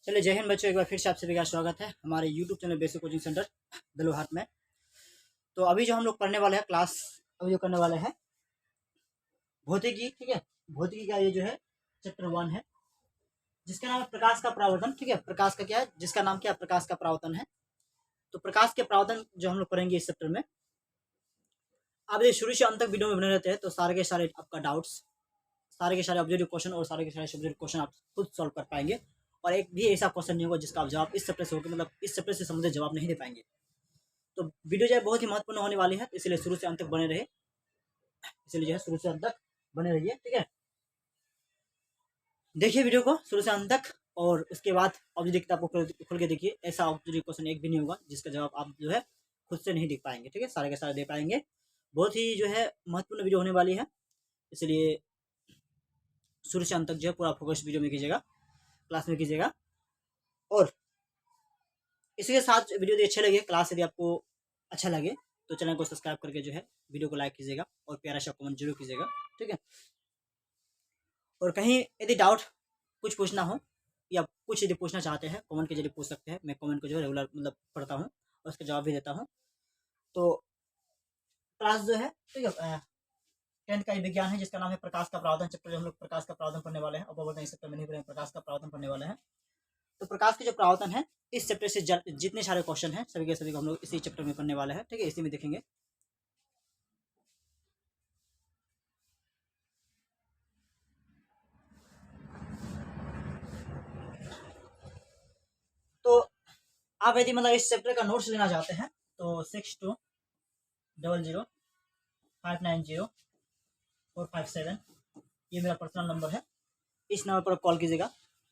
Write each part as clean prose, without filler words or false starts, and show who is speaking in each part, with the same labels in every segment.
Speaker 1: चलिए जय हिंद बच्चों, एक बार फिर से आप सभी का स्वागत है हमारे YouTube channel basic coaching centre Beluhat में। तो अभी जो हम लोग पढ़ने वाले हैं क्लास, अभी जो करने वाले हैं भौतिकी, ठीक है। भौतिकी का ये जो है चैप्टर 1 है, जिसका नाम है प्रकाश का परावर्तन, ठीक है। प्रकाश का क्या है, जिसका नाम क्या है, प्रकाश का परावर्तन है। तो प्रकाश के परावर्तन जो हम लोग पढ़ेंगे इस चैप्टर में। आप ये शुरू से अंत तक वीडियो में बने रहते हैं तो सारे के सारे आपका डाउट्स, सारे के सारे ऑब्जेक्टिव क्वेश्चन और सारे के सारे सब्जेक्ट क्वेश्चन आप खुद सॉल्व कर पाएंगे। और एक भी ऐसा क्वेश्चन नहीं होगा जिसका आप जवाब इस चैप्टर से होकर, मतलब इस चैप्टर से संबंधित जवाब नहीं दे पाएंगे। तो वीडियो जो है बहुत ही महत्वपूर्ण होने वाली है, इसलिए शुरू से अंत तक बने रहे, इसलिए जो है शुरू से अंत तक बने रहिए, ठीक है। देखिए वीडियो को शुरू से अंत तक, और उसके बाद ऑब्जेक्टिव किताब को खोल के देखिए। ऐसा ऑब्जेक्टिव क्वेश्चन एक भी नहीं होगा जिसका जवाब आप जो है खुद से नहीं देख पाएंगे, ठीक है। सारे के सारे दे पाएंगे। बहुत ही जो है महत्वपूर्ण वीडियो होने वाली है, इसलिए शुरू से अंत तक जो है पूरा फोकस वीडियो में कीजिएगा, क्लास में कीजिएगा। और इसी के साथ वीडियो यदि अच्छे लगे, क्लास यदि आपको अच्छा लगे तो चैनल को सब्सक्राइब करके जो है वीडियो को लाइक कीजिएगा और प्यारा सा कमेंट जरूर कीजिएगा, ठीक है। और कहीं यदि डाउट कुछ पूछना हो या कुछ यदि पूछना चाहते हैं कमेंट के जरिए पूछ सकते हैं। मैं कमेंट को जो है रेगुलर मतलब पढ़ता हूँ और उसका जवाब भी देता हूँ। तो क्लास जो है, ठीक है, 10th का विज्ञान है जिसका नाम है प्रकाश का परावर्तन। चैप्टर हम लोग प्रकाश का परावर्तन पढ़ने वाले हैं। अब बोलते हैं इस चैप्टर में नहीं पढ़ेंगे, प्रकाश का परावर्तन पढ़ने वाले हैं। तो प्रकाश के जो परावर्तन है इस चैप्टर से जितने सारे क्वेश्चन हैं सभी के सभी को हम लोग इसी चैप्टर में पढ़ने वाले हैं, ठीक है। इसी में देखेंगे। तो आप यदि मतलब इस चैप्टर का नोट्स लेना चाहते हैं तो 6200590457 ये मेरा पर्सनल नंबर है। इस नंबर पर कॉल कीजिएगा,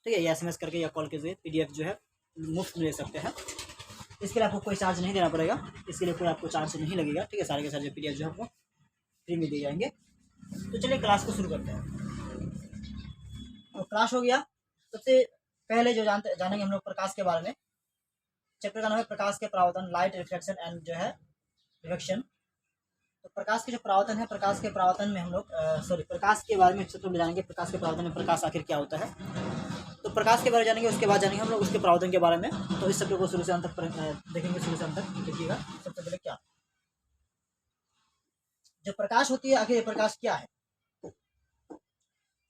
Speaker 1: ठीक है, या SMS करके या कॉल कीजिए। PDF जो है मुफ्त में ले सकते हैं। इसके लिए आपको कोई चार्ज नहीं देना पड़ेगा, इसके लिए कोई आपको चार्ज नहीं लगेगा, ठीक है। सारे के सारे PDF जो है आपको फ्री में दिए जाएंगे। तो चलिए क्लास को शुरू करते हैं। तो क्लास हो गया। सबसे पहले जो जानेंगे हम लोग प्रकाश के बारे में। चैप्टर का नाम है प्रकाश के परावर्तन, लाइट रिफ्लेक्शन एंड जो है रिफ्लेक्शन। तो प्रकाश के जो परावर्तन है, प्रकाश के परावर्तन में हम लोग प्रकाश के बारे में चैप्टर में जानेंगे। प्रकाश के परावर्तन में प्रकाश आखिर क्या होता है, तो प्रकाश के बारे में जानेंगे। उसके बाद जानेंगे हम लोग उसके परावर्तन के बारे में। तो इस चैप्टर को शुरू से अंत तक देखेंगे, शुरू से अंत तक देखिएगा। सबसे पहले क्या जो प्रकाश होती है, आखिर प्रकाश क्या है।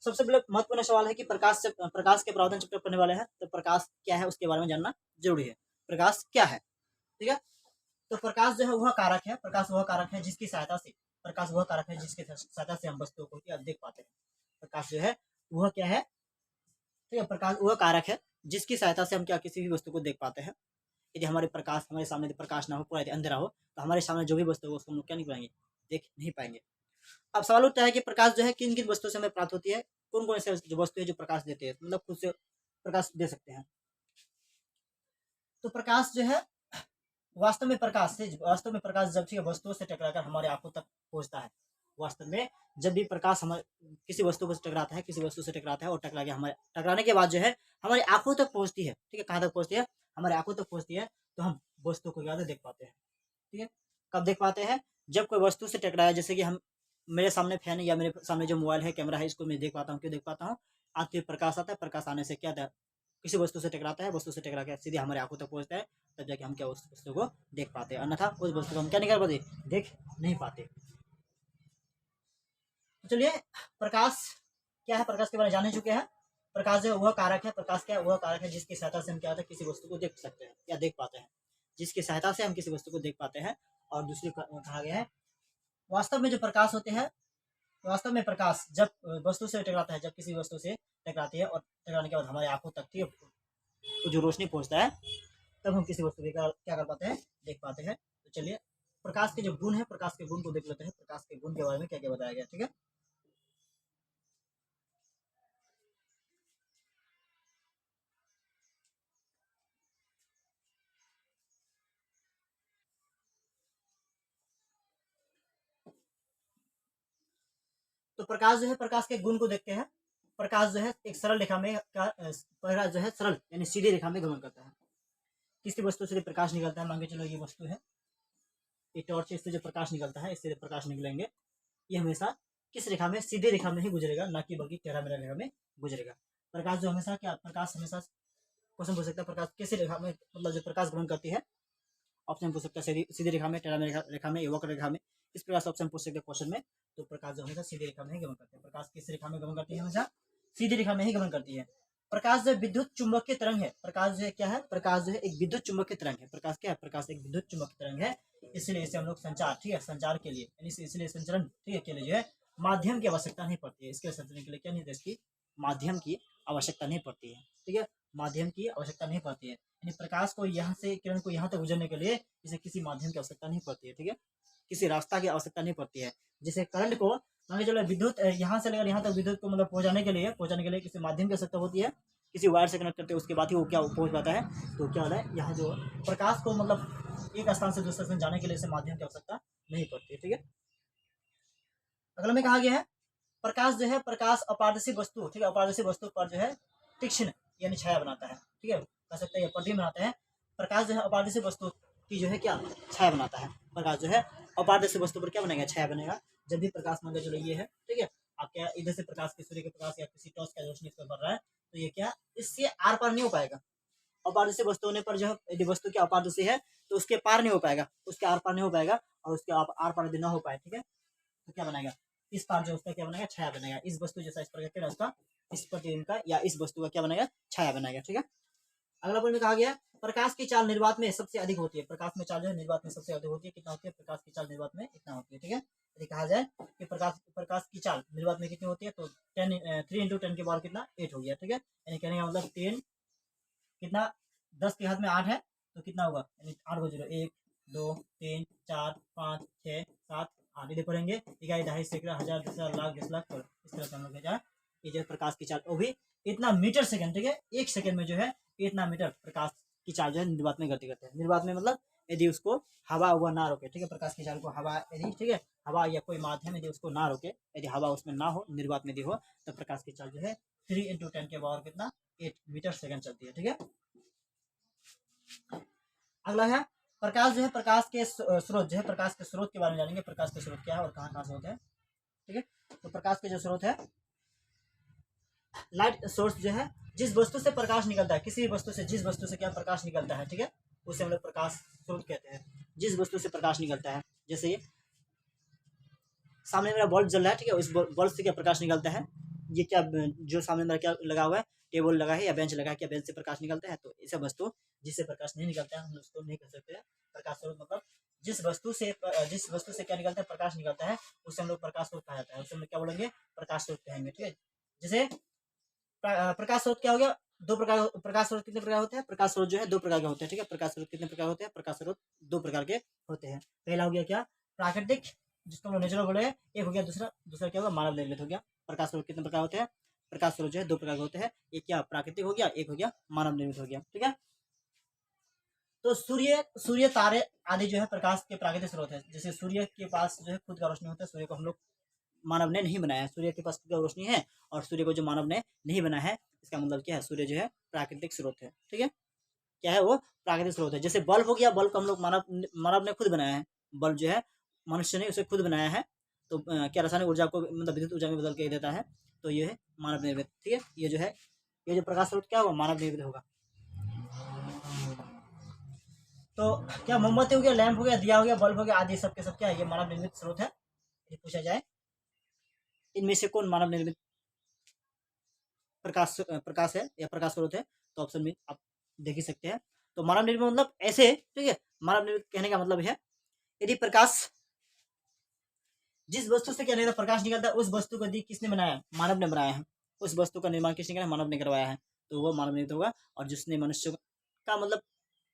Speaker 1: सबसे पहले महत्वपूर्ण सवाल है कि प्रकाश के परावर्तन चैप्टर पढ़ने वाले हैं तो प्रकाश क्या है उसके बारे में जानना जरूरी है। प्रकाश क्या है, ठीक है। तो प्रकाश जो है वह कारक है, प्रकाश वह कारक है जिसकी सहायता से, प्रकाश वह कारक है जिसकी सहायता से हम वस्तुओं को क्या देख पाते हैं। प्रकाश जो है वह क्या है, ठीक है। प्रकाश वह कारक है जिसकी सहायता से हम क्या किसी भी वस्तु को देख पाते हैं। यदि हमारे सामने प्रकाश ना हो, पूरा अंधेरा हो, तो हमारे सामने जो भी वस्तु हो उसको हम लोग क्या नहीं पाएंगे, देख नहीं पाएंगे। अब सवाल उठता है कि प्रकाश जो है किन किन वस्तुओं से हमें प्राप्त होती है, कौन कौन से जो वस्तु है जो प्रकाश देते हैं, मतलब खुद से प्रकाश दे सकते हैं। तो प्रकाश जो है वास्तव में प्रकाश जब ठीक है वस्तुओं से टकराकर हमारे आंखों तक पहुंचता है। वास्तव में जब भी प्रकाश हमारे किसी वस्तु को टकराता है, किसी वस्तु से टकराता है और टकराने के बाद जो है हमारी आंखों तक पहुंचती है, ठीक है। कहाँ तक पहुंचती है, हमारे आंखों तक पहुंचती है। तो हम वस्तु को ज्यादा देख पाते हैं, ठीक है। कब देख पाते हैं, जब कोई वस्तु से टकराया, जैसे कि हम मेरे सामने फैन या मेरे सामने जो मोबाइल है, कैमरा है, इसको मैं देख पाता हूँ। क्यों देख पाता हूँ, आते प्रकाश आता है, प्रकाश आने से क्या किसी वस्तु से टकराता है, वस्तु से टकरा के सीधे हमारे आंखों तक पहुंचता है, तब जाके हम क्या उस वस्तु को देख पाते हैं। अन्यथा उस वस्तु को हम क्या नहीं कर पाते, देख नहीं पाते। तो चलिए प्रकाश क्या है, प्रकाश के बारे में जान चुके हैं। प्रकाश जो है वह कारक है, प्रकाश क्या है, वह कारक है जिसकी सहायता से हम क्या होता है किसी वस्तु को देख सकते हैं या देख पाते हैं, जिसकी सहायता से हम किसी वस्तु को देख पाते हैं। और दूसरी कहा गया है वास्तव में जो प्रकाश होते हैं, वास्तव में प्रकाश जब वस्तु से टकराता है, जब किसी वस्तु से टकराती है और टकराने के बाद हमारे आंखों तक तो जो रोशनी पहुंचता है, तब हम किसी वस्तु को क्या कर पाते हैं, देख पाते हैं। तो चलिए प्रकाश के जो गुण है, प्रकाश के गुण को देख लेते हैं। प्रकाश के गुण के बारे में क्या क्या बताया गया, ठीक है। तो प्रकाश जो है, प्रकाश के गुण को देखते हैं। प्रकाश जो है एक सरल रेखा में प्रकाश जो है सरल यानी सीधी रेखा में गमन करता है। किसी वस्तु से प्रकाश निकलता है, मान के चलो ये वस्तु है, ये टॉर्च, इससे जो प्रकाश निकलता है, इससे प्रकाश निकलेंगे, ये हमेशा किस रेखा में, सीधी रेखा में ही गुजरेगा, ना कि बल्कि टेढ़ा मेढ़ा रेखा में गुजरेगा। प्रकाश जो हमेशा क्या, प्रकाश हमेशा क्वेश्चन पूछ सकता है प्रकाश कैसी रेखा में मतलब जो प्रकाश गमन करती है। ऑप्शन पूछ सकता है सीधी रेखा में, टेढ़ा रेखा में, वक्र रेखा में, इस प्रकार से ऑप्शन पूछ सकते हैं क्वेश्चन में। तो प्रकाश जो हमेशा सीधी रेखा में ही गमन करते हैं। प्रकाश किस रेखा में गमन करती है? हमेशा सीधी रेखा में ही गमन करती है। प्रकाश जो विद्युत चुंबकीय तरंग है, प्रकाश जो है क्या है? प्रकाश जो है एक विद्युत चुंबकीय तरंग है। प्रकाश क्या है? प्रकाश एक विद्युत चुंबकीय तरंग है, इसलिए इसे हम लोग संचार, ठीक है, संचार के लिए इसलिए संचरण, ठीक है, के लिए जो है माध्यम की आवश्यकता नहीं पड़ती है। इसके संचरण के लिए क्या नहीं है? इसकी माध्यम की आवश्यकता नहीं पड़ती है, ठीक है, माध्यम की आवश्यकता नहीं पड़ती है। यानी प्रकाश को यहाँ से, किरण को यहाँ तक गुजरने के लिए इसे किसी माध्यम की आवश्यकता नहीं पड़ती है, ठीक है, किसी रास्ता की आवश्यकता नहीं पड़ती है। जैसे करंट को मान के चलो विद्युत यहाँ से लेकर यहाँ तक विद्युत को मतलब पहुँचाने के लिए किसी माध्यम की आवश्यकता होती है, किसी वायर से कनेक्ट करते हैं, उसके बाद ही वो क्या पहुँच पाता है। तो क्या होता है, यहाँ जो प्रकाश को मतलब एक स्थान से दूसरे स्थान जाने के लिए इसे माध्यम की आवश्यकता नहीं पड़ती है, ठीक है। अगला में कहा गया है प्रकाश जो है, प्रकाश अपारदर्शी वस्तु, ठीक है, अपारदर्शी वस्तु पर जो है तीक्ष्ण यानी छाया बनाता है, ठीक है, कह सकते हैं प्रतिबिंब बनाता है। प्रकाश जो है अपारदर्शी वस्तु की जो है क्या छाया बनाता है। प्रकाश जो है अपारदर्शी वस्तु पर क्या बनेगा? छाया बनेगा। जब भी प्रकाश मान के चलो ये है, ठीक है, आप क्या इधर से प्रकाश के सूर्य के प्रकाश या किसी टॉर्च का रोशनी इस पर पड़ रहा है, तो ये क्या इससे आर पार नहीं हो पाएगा। अपारदर्शी वस्तु होने पर जो है यदि वस्तु की अपारदर्शी है तो उसके पार नहीं हो पाएगा, उसके आर पार नहीं हो पाएगा, और उसके आर पार यदि ना हो पाए, ठीक है, तो क्या बनेगा? इस पार जो उसका क्या बनेगा? छाया बनेगा। इस वस्तु जैसा इस पर क्या उसका इस प्रतिबिंब का या इस वस्तु का क्या बनेगा? छाया बनेगा, ठीक है। अगला पॉइंट में कहा गया प्रकाश की चाल निर्वात में सबसे अधिक होती है। प्रकाश में चाल जो है निर्वात में सबसे अधिक होती है। कितना होती है? प्रकाश की चाल निर्वात में इतना होती है, ठीक है। यदि कहा जाए कि प्रकाश की चाल निर्वात में कितनी होती है, तो 3 × 10 के पावर कितना 8 हो गया, ठीक है। यानी कहने का मतलब 10 कितना 10 के हाथ में 8 है तो कितना होगा? यानी 8 को 0 1 2 3 4 5 6 7 8 यदि पढ़ेंगे 11 ढाई सैकड़ा हजार 10,000 लाख 10 लाख इस तरह से हम लोग जाए ये जो प्रकाश की चाल वो भी इतना मीटर सेकंड, ठीक है, 1 सेकंड में जो है इतना मीटर प्रकाश की चाल जो है निर्वात में गति करते हैं। निर्वात में मतलब यदि उसको हवा हुआ ना रोके, ठीक है, प्रकाश की चाल को हवा यदि, ठीक है, हवा या कोई माध्यम यदि उसको ना रोके, यदि हवा उसमें ना हो, निर्वात में यदि हो, तो प्रकाश की चाल जो है 3 × 10 के पावर कितना 8 मीटर सेकंड चलती है, ठीक है। अगला है प्रकाश जो है, प्रकाश के स्रोत जो है, प्रकाश के स्रोत के बारे में जानेंगे। प्रकाश के स्रोत क्या है और कहाँ से होते हैं, ठीक है। तो प्रकाश के जो स्रोत है, लाइट सोर्स जो है, जिस वस्तु से प्रकाश निकलता है, किसी भी वस्तु से जिस वस्तु से क्या प्रकाश निकलता है, ठीक है, उसे हम लोग प्रकाश स्रोत कहते हैं। जिस वस्तु से प्रकाश निकलता है, जैसे ये सामने मेरा बल्ब जल रहा है, ठीक है, उस बल्ब से क्या प्रकाश निकलता है, ये क्या जो सामने मेरा क्या लगा हुआ है, टेबल लगा है या बेंच लगा है, क्या बेंच से प्रकाश निकलता है। तो ऐसा वस्तु जिससे प्रकाश नहीं निकलता है हम उसको नहीं कह सकते हैं प्रकाश स्रोत। मतलब जिस वस्तु से क्या निकलता है, प्रकाश निकलता है, उससे हम लोग प्रकाश स्रोत कहा जाता है, उससे हम लोग क्या बोलेंगे? प्रकाश स्रोत कहेंगे, ठीक है। जैसे प्रकाश स्रोत क्या हो गया? 2 प्रकार। प्रकाश स्रोत कितने प्रकार होते हैं? प्रकाश स्रोत जो है 2 प्रकार के होते हैं, ठीक है। प्रकाश स्रोत कितने प्रकार होते हैं? प्रकाश स्रोत 2 प्रकार के होते हैं। पहला हो गया क्या? प्राकृतिक, जिसको हम नेचुरल बोले, एक हो गया दूसरा क्या होगा? मानव निर्मित हो गया। प्रकाश स्रोत कितने प्रकार होते हैं? प्रकाश स्रोत जो है 2 प्रकार के होते हैं। एक क्या प्राकृतिक हो गया, एक हो गया मानव निर्मित हो गया, ठीक है। तो सूर्य तारे आदि जो है प्रकाश के प्राकृतिक स्रोत है। जैसे सूर्य के पास जो है खुद का रोशनी होता है, सूर्य को हम लोग मानव ने नहीं बनाया है, सूर्य के पास खुद का रोशनी है, और सूर्य को जो मानव ने नहीं बनाया है, इसका मतलब क्या है? सूर्य जो है प्राकृतिक स्रोत है, ठीक है। क्या है वो? प्राकृतिक स्रोत है। जैसे बल्ब हो गया, बल्ब को हम लोग मानव ने खुद बनाया है। बल्ब जो है मनुष्य ने उसे खुद बनाया है, तो क्या रासायनिक ऊर्जा को मतलब विद्युत ऊर्जा में बदल के देता है, तो ये है मानव निर्मित, ठीक है। ये जो है ये जो प्रकाश स्रोत क्या होगा? मानव निर्मित होगा। तो क्या मोमबत्ती हो गया, लैंप हो गया, दिया हो गया, बल्ब हो गया, आदि सब के सब क्या है? ये मानव निर्मित स्रोत है। ये पूछा जाए इनमें से कौन मानव निर्मित प्रकाश है या प्रकाश स्रोत है, तो ऑप्शन में आप देख ही सकते हैं। तो मानव निर्मित मतलब ऐसे, ठीक है, मानव निर्मित कहने का मतलब है यदि प्रकाश जिस वस्तु से क्या नहीं प्रकाश निकलता है, उस वस्तु को किसने बनाया? मानव ने बनाया है। उस वस्तु का निर्माण किसने किया? मानव ने करवाया है, तो वो मानव निर्मित होगा। और जिसने मनुष्य का मतलब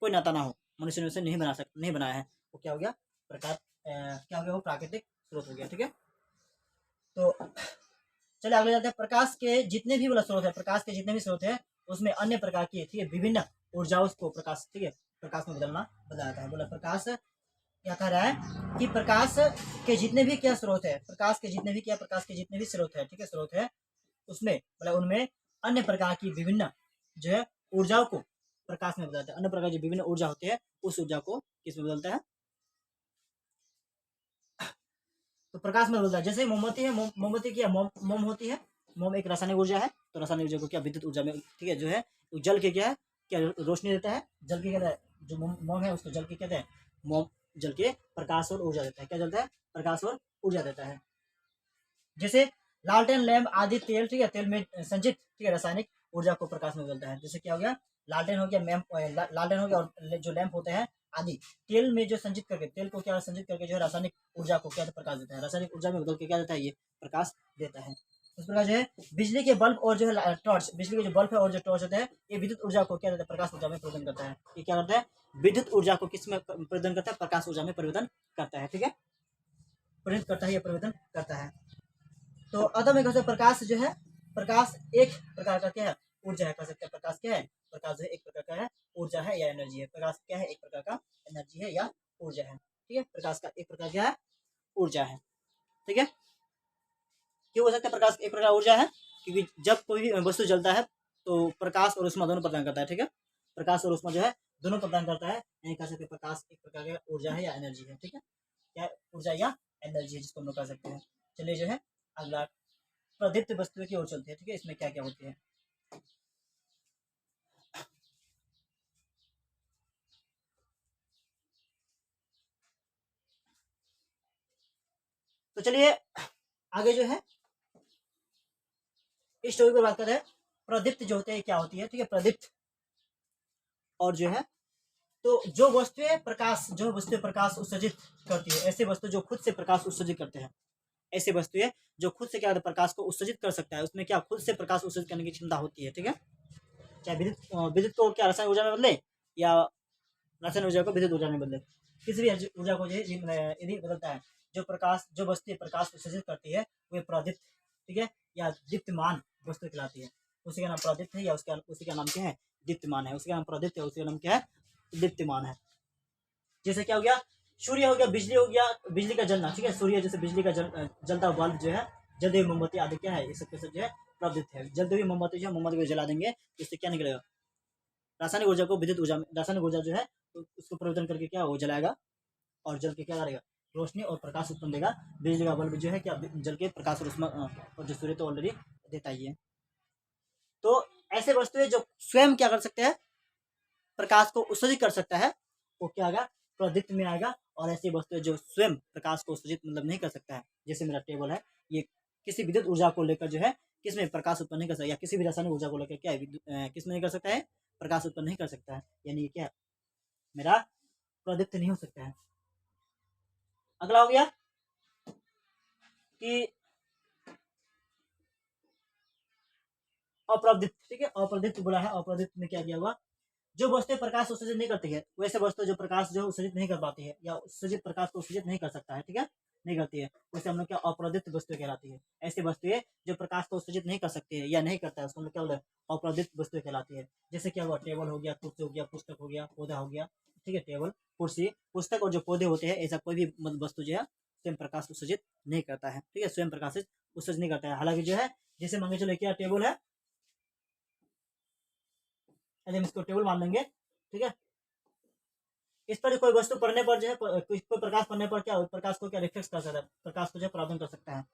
Speaker 1: कोई नाता ना हो, मनुष्य ने उसे नहीं बनाया है, वो क्या हो गया? प्रकाश क्या हो गया? वो प्राकृतिक स्रोत हो गया, ठीक है। तो चलिए आगे जाते हैं। प्रकाश के जितने भी वाला स्रोत है, प्रकाश के जितने भी स्रोत है, उसमें अन्य प्रकार की, ठीक है, विभिन्न ऊर्जाओं को प्रकाश, ठीक है, प्रकाश में बदला जाता है। बोला प्रकाश क्या कह रहा है कि प्रकाश के जितने भी क्या स्रोत है, प्रकाश के जितने भी स्रोत है, ठीक है, स्रोत है, उसमें मतलब उनमें अन्य प्रकार की विभिन्न जो है ऊर्जाओं को प्रकाश में बदलता है। अन्य प्रकार की विभिन्न ऊर्जा होती है, उस ऊर्जा को किस में बदलता है? तो प्रकाश में बदलता है। जैसे मोमबत्ती है, मोमबत्ती क्या मोम होती है, मोम एक रासायनिक ऊर्जा है, तो रासायनिक ऊर्जा को क्या विद्युत ऊर्जा में, ठीक है, जो है जल के क्या है क्या रोशनी देता है, जल की कहते हैं, जो मोम है उसको जल की कहते हैं, मोम जल के प्रकाश और ऊर्जा देता है। क्या जलता है? प्रकाश और ऊर्जा देता है। जैसे लालटेन, लैंप आदि तेल, ठीक है, तेल में संचित, ठीक है, रासायनिक ऊर्जा को प्रकाश में बदलता है। जैसे क्या हो गया, लालटेन हो गया, लालटेन हो गया, और जो लैंप होते हैं आदि तेल में जो संचित करके, तेल को क्या संचित करके जो है रासायनिक ऊर्जा को क्या प्रकाश देता है, रासायनिक ऊर्जा में बदल के क्या देता है, ये प्रकाश देता है। उस प्रकार जो है बिजली के बल्ब और जो है टॉर्च, बिजली के जो बल्ब है और जो टॉर्च होते हैं, ये विद्युत ऊर्जा को क्या देता है, प्रकाश ऊर्जा में परिवर्तन करता है। ये क्या करता है, विद्युत ऊर्जा को किस में परिवर्तन करता है, प्रकाश ऊर्जा में परिवर्तन करता है। ठीक है, परिवर्तन करता है, या परिवर्तन करता है। तो अतः में कहते प्रकाश जो है, प्रकाश एक प्रकार का क्या है, ऊर्जा है, कह सकते हैं प्रकाश क्या है, प्रकाश जो है एक प्रकार का है ऊर्जा है या एनर्जी है। प्रकाश क्या है, एक प्रकार का एनर्जी है या ऊर्जा है। ठीक है, प्रकाश का एक प्रकार क्या है, ऊर्जा है। ठीक है, क्यों हो सकता है प्रकाश एक प्रकार ऊर्जा है, क्योंकि जब कोई भी वस्तु जलता है तो प्रकाश और उष्मा दोनों प्रदान करता है। ठीक है, प्रकाश और उष्मा जो है दोनों प्रदान करता है, नहीं कह सकते प्रकाश एक प्रकार का ऊर्जा है या एनर्जी है। ठीक है, क्या ऊर्जा या एनर्जी है, जिसको हम लोग कह सकते हैं। चलिए जो है अगला प्रदीप्त वस्तुएं की ओर चलते हैं। ठीक है, इसमें क्या क्या होती है। तो चलिए आगे जो है इस टॉपिक पर बात करते हैं। प्रदीप्त जो होते हैं क्या होती है। ठीक है, प्रदीप्त और जो है तो जो वस्तुएं प्रकाश, जो वस्तुएं प्रकाश उत्सर्जित करती है, ऐसे वस्तु जो खुद से प्रकाश उत्सर्जित करते हैं, ऐसे वस्तुएं जो खुद से क्या प्रकाश को उत्सर्जित कर सकता है, उसमें क्या खुद से प्रकाश उत्सर्जित करने की क्षमता होती है। ठीक है, चाहे विद्युत विद्युत को क्या रासायनिक ऊर्जा में बदले या रासायनिक ऊर्जा को विद्युत ऊर्जा में बदले, किसी भी ऊर्जा को यदि बदलता है, जो प्रकाश, जो वस्तु प्रकाश उत्सर्जित करती है वे प्रदीप्त, ठीक है, या दीप्तमान वस्तु कहलाती है। उसी का नाम प्रदीप्त है, या उसी का नाम क्या है, दीप्तमान है। उसका नाम प्रदीप्त है, उसी का नाम क्या है, दीप्तमान है। जैसे क्या हो गया, सूर्य हो गया, बिजली हो गया, बिजली का जलना। ठीक है, सूर्य जैसे बिजली का जलता बल्ब जो है, जलती हुई मोमबत्ती आदि क्या है, ये सब जो है प्रदीप्त है। जलती हुई मोमबत्ती जो है, मोमबत्ती को जला देंगे तो इससे क्या निकलेगा, रासायनिक ऊर्जा को विद्युत ऊर्जा में, रासायनिक ऊर्जा जो है तो उसको परिवर्तन करके क्या वो जलाएगा और जल के क्या करेगा, रोशनी और प्रकाश उत्पन्न देगा। बिजली का बल्ब जो है क्या जल के प्रकाश और उष्मा और जो सूर्य तो ऑलरेडी देता ही है। तो ऐसे वस्तुएं जो स्वयं क्या कर सकते हैं, प्रकाश को उत्सर्जित कर सकता है, वो क्या आएगा, प्रदीप्त में आएगा। और ऐसी वस्तुएं जो स्वयं प्रकाश को उत्सर्जित मतलब नहीं कर सकता है, जैसे मेरा टेबल है, ये किसी विद्युत ऊर्जा को लेकर जो है किसमें प्रकाश उत्पन्न नहीं कर सकता, या किसी भी रासायनिक ऊर्जा को लेकर क्या है किसमें नहीं कर सकता है, प्रकाश उत्पन्न नहीं कर सकता है, यानी क्या मेरा प्रदीप्त नहीं हो सकता है। अगला हो गया कि अप्रदीप्त। ठीक है, अप्रदीप्त बोला है, अप्रदीप्त में क्या किया हुआ, जो वस्तु प्रकाश उत्सर्जित नहीं करती है, वैसे वस्तु जो प्रकाश जो उत्सर्जित नहीं कर पाती है, या उत्सर्जित प्रकाश को उत्सर्जित नहीं कर सकता है, ठीक है, नहीं करती है, वैसे हम लोग क्या अप्रदीप्त वस्तु कहलाती है। ऐसी वस्तुएं जो प्रकाश को उत्सर्जित नहीं कर सकती है या नहीं करता है, उसको हम लोग क्या बोले, अप्रदीप्त वस्तु कहलाती है। जैसे क्या हुआ, टेबल हो गया, कुर्सी हो गया, पुस्तक हो गया, पौधा हो गया। ठीक है, टेबल, कुर्सी, पुस्तक और जो पौधे होते हैं, ऐसा कोई भी वस्तु जो है स्वयं प्रकाश उत्सर्जित नहीं करता है। ठीक है, स्वयं प्रकाश उत्सर्जित नहीं करता है। हालांकि जो है जैसे मान के चलो क्या टेबल है, यदि हम इसको टेबल मान लेंगे, ठीक है, इस पर कोई वस्तु पड़ने पर जो है कोई प्रकाश पड़ने पर क्या प्रकाश को क्या रिफ्लेक्ट कर सकता है, प्रकाश को जो है परावर्तन कर सकता है।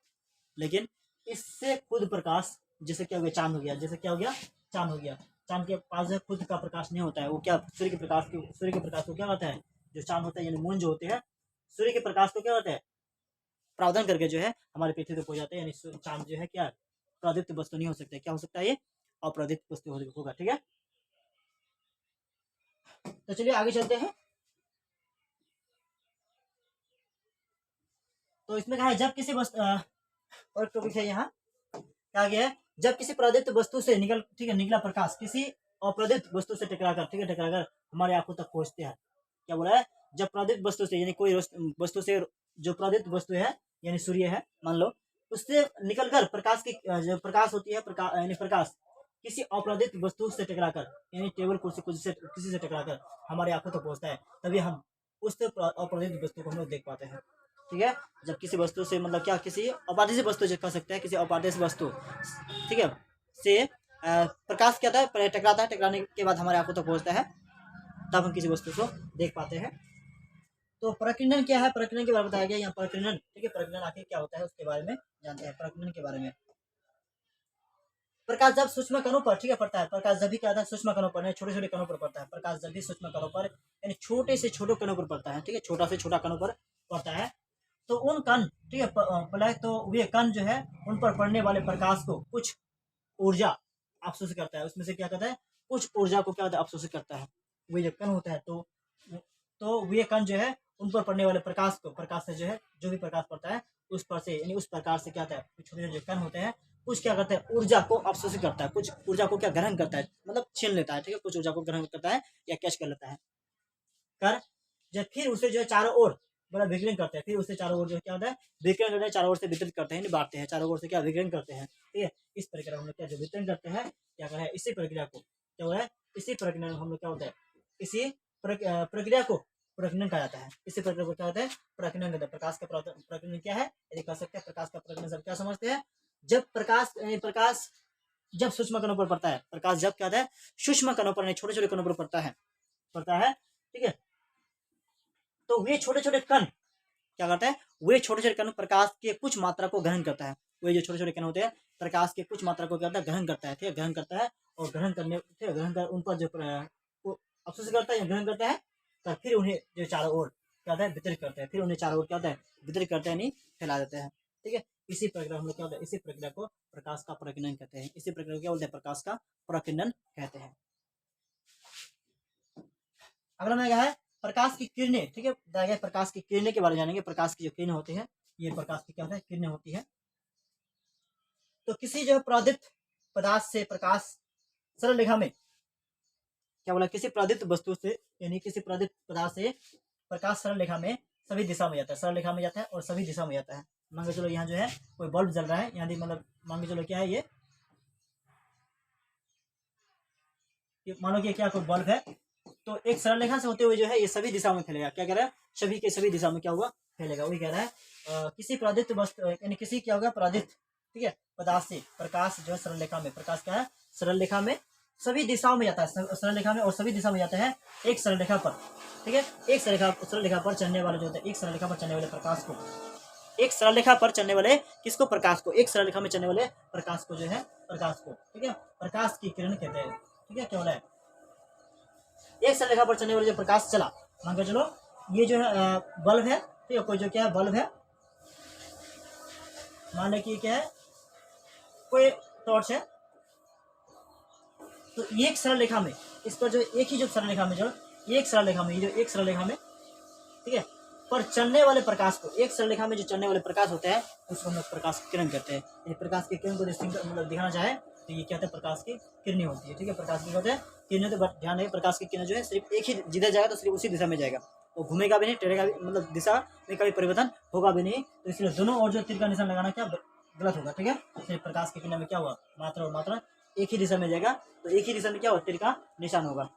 Speaker 1: लेकिन इससे खुद प्रकाश, जैसे क्या हो गया, चांद हो गया, जैसे क्या हो गया, चांद हो गया, चांद के पास जो है खुद का प्रकाश नहीं होता है, वो क्या सूर्य के प्रकाश को क्या होता है, जो चांद होता है यानी मून जो होते हैं, सूर्य के प्रकाश को क्या होता है प्रावधान करके जो है हमारे पृथ्वी पे पहुंच जाते हैं, यानी चांद जो है क्या प्रदीप्त वस्तु नहीं हो सकता है। क्या हो सकता है, ये अप्रदीप्त वस्तु होगा। ठीक है, तो चलिए आगे चलते हैं। तो इसमें कहा है जब किसी वस्तु और टॉपिक है यहाँ, क्या गया है, जब किसी प्रदीप्त वस्तु से ठीक है, निकला प्रकाश किसी अप्रदीप्त वस्तु से टकराकर, ठीक है, टकराकर हमारे आंखों तक पहुंचते हैं। क्या बोला है, जब प्रदीप्त वस्तु से, यानी कोई वस्तु से, जो प्रदीप्त वस्तु है यानी सूर्य है मान लो, उससे निकलकर प्रकाश की जो प्रकाश होती है, यानी प्रकाश किसी अप्रदीप्त वस्तु से टकराकर, यानी टेबल कुर्सी किसी से टकराकर हमारे आंखों तक पहुंचता है, तभी हम उस अप्रदीप्त वस्तु को हम लोग देख पाते हैं। ठीक है, जब किसी वस्तु से मतलब क्या किसी अपारदर्शी वस्तु कह सकते हैं, किसी अपारदर्शी वस्तु, ठीक है, से प्रकाश क्या था टकराता है, टकराने के बाद हमारे आंखों तक पहुंचता है, तब हम किसी वस्तु को देख पाते हैं। तो प्रकीर्णन क्या है, प्रकीर्णन के बारे में बताया गया यहाँ, प्रकीर्णन। ठीक है, प्रकीर्णन आखिर क्या होता है उसके बारे में जानते हैं, प्रकीर्णन के बारे में। प्रकाश जब सूक्ष्म कणों पर, ठीक है, पड़ता है, प्रकाश जब भी क्या होता है सूक्ष्म कणों पर, छोटे छोटे कणों पर पड़ता है, प्रकाश जब भी सूक्ष्म कणों पर यानी छोटे से छोटे कणों पर पड़ता है, ठीक है, छोटा से छोटा कणों पर पड़ता है, तो उन कण, ठीक है, तो वे कण जो है उन पर पड़ने वाले प्रकाश को कुछ ऊर्जा अवशोषित करता है, उसमें से क्या करता है, कुछ ऊर्जा को क्या होता है, अवशोषित करता है। वे जो कण होता है तो वे कण जो है उन पर पड़ने वाले प्रकाश को, प्रकाश से जो है जो भी प्रकाश पड़ता है उस पर से यानी उस प्रकार से क्या होता है, छोटे छोटे जो कण होते हैं कुछ क्या करता है, ऊर्जा को अवशोषित करता है, कुछ ऊर्जा को क्या ग्रहण करता है, मतलब छीन लेता है, ठीक है, कुछ ऊर्जा को ग्रहण करता है या कैच कर लेता है, कर जब फिर उसे जो है चारों ओर बड़ा विकिरण करते हैं, फिर उसे चारों ओर जो क्या होता है विकिरण करते हैं, चारों ओर से वितरित करते हैं, बांटते हैं, चारों ओर से क्या विकिरण करते हैं, ठीक है, इस प्रक्रिया हम लोग क्या जो वितरण करते हैं क्या करें, इसी प्रक्रिया को क्या हो रहा है, इसी प्रक्रिया में हम लोग क्या होता है, इसी प्रक्रिया को प्रकीर्णन कहा जाता है, इसी प्रक्रिया को क्या होता है, प्रकीर्णन कहते हैं। प्रकाश का प्रकीर्णन क्या है, यदि कह सकते हैं प्रकाश का प्रकीर्णन सब क्या समझते हैं, जब प्रकाश जब सूक्ष्म कणों पर पड़ता है, प्रकाश जब क्या होता है सूक्ष्म कणों पर छोटे छोटे कणों पर पड़ता है, ठीक है, तो वे छोटे छोटे कण क्या करता है, वे छोटे छोटे कण प्रकाश के कुछ मात्रा को ग्रहण करता है, वे जो छोटे छोटे कण होते हैं प्रकाश के कुछ मात्रा को क्या करता है, ग्रहण करता है, ठीक है, ग्रहण करता है, और ग्रहण करने, ठीक है, ग्रहण कर उन पर जो अवशोषित करता है या ग्रहण करता है, तो फिर उन्हें जो चारों ओर क्या होता है वितरित करते हैं, फिर उन्हें चारों ओर क्या होता है वितरित करते हैं, नहीं फैला देते हैं, ठीक है, इसी प्रक्रिया हम लोग क्या होता है, इसी प्रक्रिया को प्रकाश का प्रकीर्णन कहते हैं, इसी प्रक्रिया को क्या बोलते हैं, प्रकाश का प्रकीर्णन कहते हैं। अगला में क्या है, प्रकाश की किरणें, ठीक है, प्रकाश की किरणें के बारे में जानेंगे, प्रकाश की जो किरणें होती है ये प्रकाश की क्या होता है, किरणें होती है। तो किसी जो प्रदीप्त पदार्थ से प्रकाश सरल रेखा में क्या बोला, किसी प्रदीप्त वस्तु से यानी किसी प्रदीप्त पदार्थ से प्रकाश सरल रेखा में सभी दिशा में जाता है, सरल रेखा में जाता है और सभी दिशा में जाता है। मान के चलो यहाँ जो है कोई बल्ब जल रहा है, यहाँ मतलब मान के चलो क्या है ये मान लो कि क्या कोई बल्ब है, तो एक सरल रेखा से होते हुए जो है ये सभी दिशा में फैलेगा, क्या कह रहा है, सभी के सभी दिशा में क्या होगा फैलेगा, वही कह रहा है किसी प्रदीप्त वस्तु यानी किसी क्या होगा प्रदीप्त, ठीक है, पदार्थ से प्रकाश जो है सरल रेखा में, प्रकाश क्या है सरल रेखा में सभी दिशाओं में जाता है, सरल रेखा में और सभी दिशा में जाता है एक सरल रेखा पर, ठीक है, एक सरल रेखा पर चलने वाले जो होता है, एक सरल रेखा पर चलने वाले प्रकाश को, एक सरल रेखा पर चलने वाले किसको, प्रकाश को, एक सरल रेखा में चलने वाले प्रकाश को जो है प्रकाश को, ठीक है, प्रकाश की किरण कहते हैं, ठीक है, क्या बोला है, एक सरल रेखा पर चलने वाले जो प्रकाश चला, मान के चलो ये जो है बल्ब है, ठीक है, कोई जो क्या है बल्ब है, मान लो कि क्या है कोई टॉर्च है, तो एक सरल रेखा में इस पर जो एक ही जो सरल रेखा में जो एक सरल रेखा में ये जो एक सरल रेखा में, ठीक है, पर चलने वाले प्रकाश को, एक सरल रेखा में जो चलने वाले प्रकाश होते हैं उसको हम लोग प्रकाश की किरण कहते हैं। यदि प्रकाश की किरण को मतलब दिखाना चाहे तो ये क्या होता है, प्रकाश की किरणें होती है, ठीक है, प्रकाश की होते हैं किरणें, तो ध्यान रखिए प्रकाश की किरण जो है सिर्फ एक ही जिधर जाएगा तो सिर्फ उसी दिशा में जाएगा, वो घूमेगा भी नहीं, टेढ़ेगा भी, मतलब दिशा में कभी परिवर्तन होगा भी नहीं, तो इसलिए दोनों ओर जो तीर का निशान लगाना क्या गलत होगा, ठीक है, सिर्फ प्रकाश की किरण में क्या हुआ मात्रा और मात्रा एक ही दिशा में जाएगा, तो एक ही दिशा में क्या होगा तीर का निशान होगा।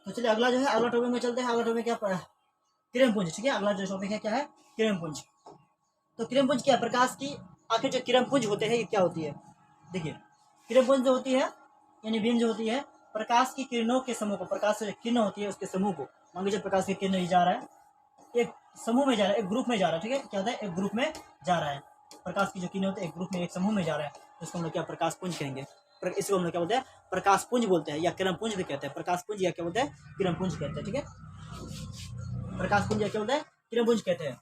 Speaker 1: तो चलिए अगला जो है अगला टॉपिक में चलते हैं, अगला टॉपिक क्या किरण पुंज, ठीक है, अगला जो टॉपिक है क्या है किरण पुंज। तो किरण पुंज क्या है, प्रकाश की आखिर जो किरण पुंज होते हैं ये क्या होती है, देखिए किरण पुंज जो होती है यानी बीम जो होती है प्रकाश की किरणों के समूह को, प्रकाश से किरण होती है उसके समूह को, मान लीजिए प्रकाश की किरण जा रहा है एक समूह में जा रहा है, एक ग्रुप में जा रहा है, ठीक है, क्या होता है एक ग्रुप में जा रहा है, प्रकाश की जो किरण होती है एक ग्रुप में एक समूह में जा रहा है, तो इसको हम लोग क्या प्रकाश पुंज कहेंगे, इसको हम लोग क्या बोलते हैं प्रकाश पुंज बोलते हैं या किरण पुंज भी कहते हैं, प्रकाश पुंज या क्या बोलते हैं किरण पुंज कहते हैं, ठीक है, प्रकाश पुंज या क्या बोलते हैं किरण पुंज कहते हैं।